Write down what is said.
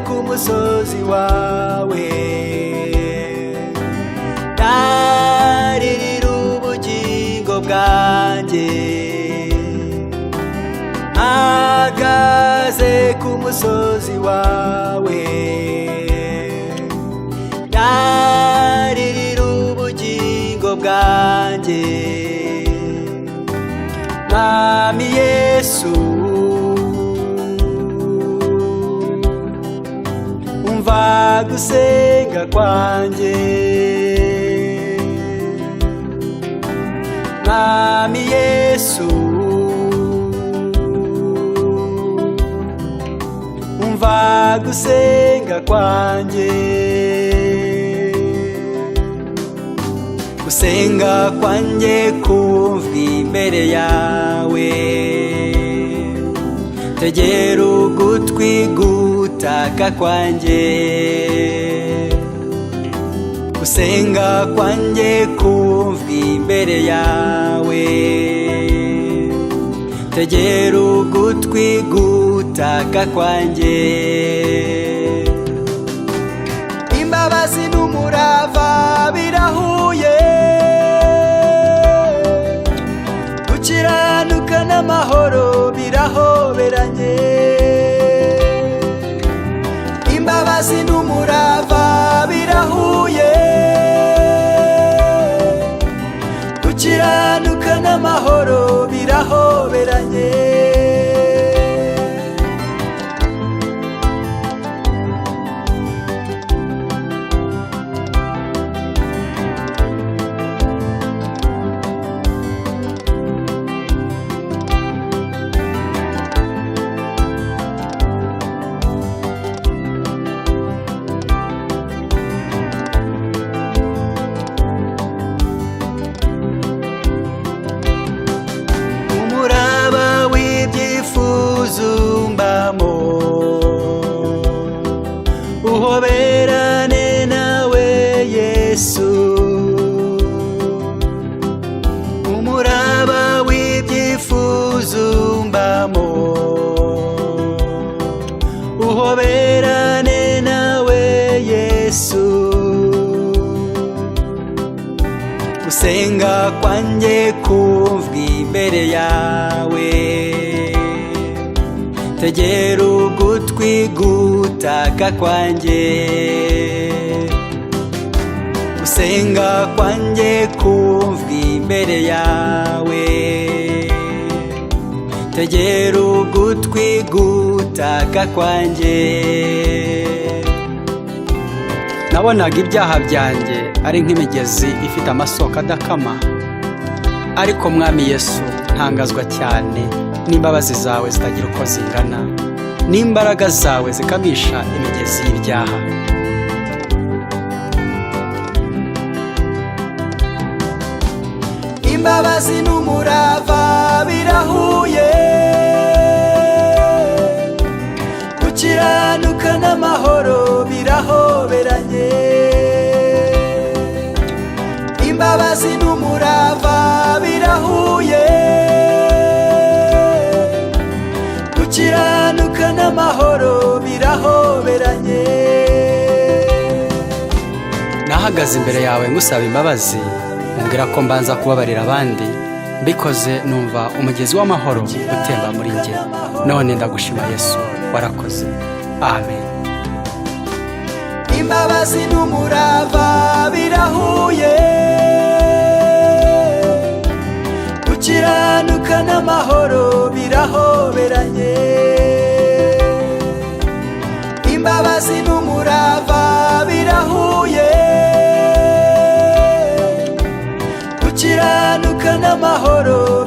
ku musozi wawe, ndaririra ubugingo bwanjye, mpagaze ku musozi wawe, ndaririra ubugingo bwanjye. Mwami Yesu, umva gusenga kwanjye. Mwami Yesu, umva gusenga kwanjye. Gusenga kwanjye kumvwa imbere yawe, tegera ugutwi gutaka kwanjye. Gusenga kwanjye kumvwa imbere yawe, tegera ugutwi gutaka kwanjye. Imbabazi n'umurava birahuye, gukiranuka n'amahoro birahoberanye. Imbabazi n'umurava birahuye, gukiranuka n'amahoro birahoberanye. Uzumbamo uhoberane nawe Yesu, umuraba w'ibyifuzo umbamo, uhoberane nawe Yesu. Gusenga kwanjye kumvwa imbere yawe, tegera ugutwi gutaka kwanjye. Gusenga kwanjye kumvwa imbere yawe, tegera ugutwi gutaka kwanjye. Nabonaga ibyaha byanjye ari nk'imigezi ifite amasoko adakama, ariko Mwami Yesu ntangazwa cyane n'imbabazi zawe zitagira uko zingana, n'imbaraga zawe zikamisha imigezi y'ibyaha. Imbabazi n'umurava birahuye, gukiranuka n'amahoro birahoberanye. Imbabazi n'umurava birahuye, gukiranuka n'amahoro birahoberanye. Nahagaze imbere yawe ngusaba imbabazi, umbwira ko mbanza kubabarira abandi, mbikoze numva umugezi w'amahoro utemba muri njye. None ndagushima Yesu, warakoze. Amen. Imbabazi n'umurava birahuye, gukiranuka n'amahoro birahoberanye. Imbabazi n'umurava birahuye, gukiranuka n'amahoro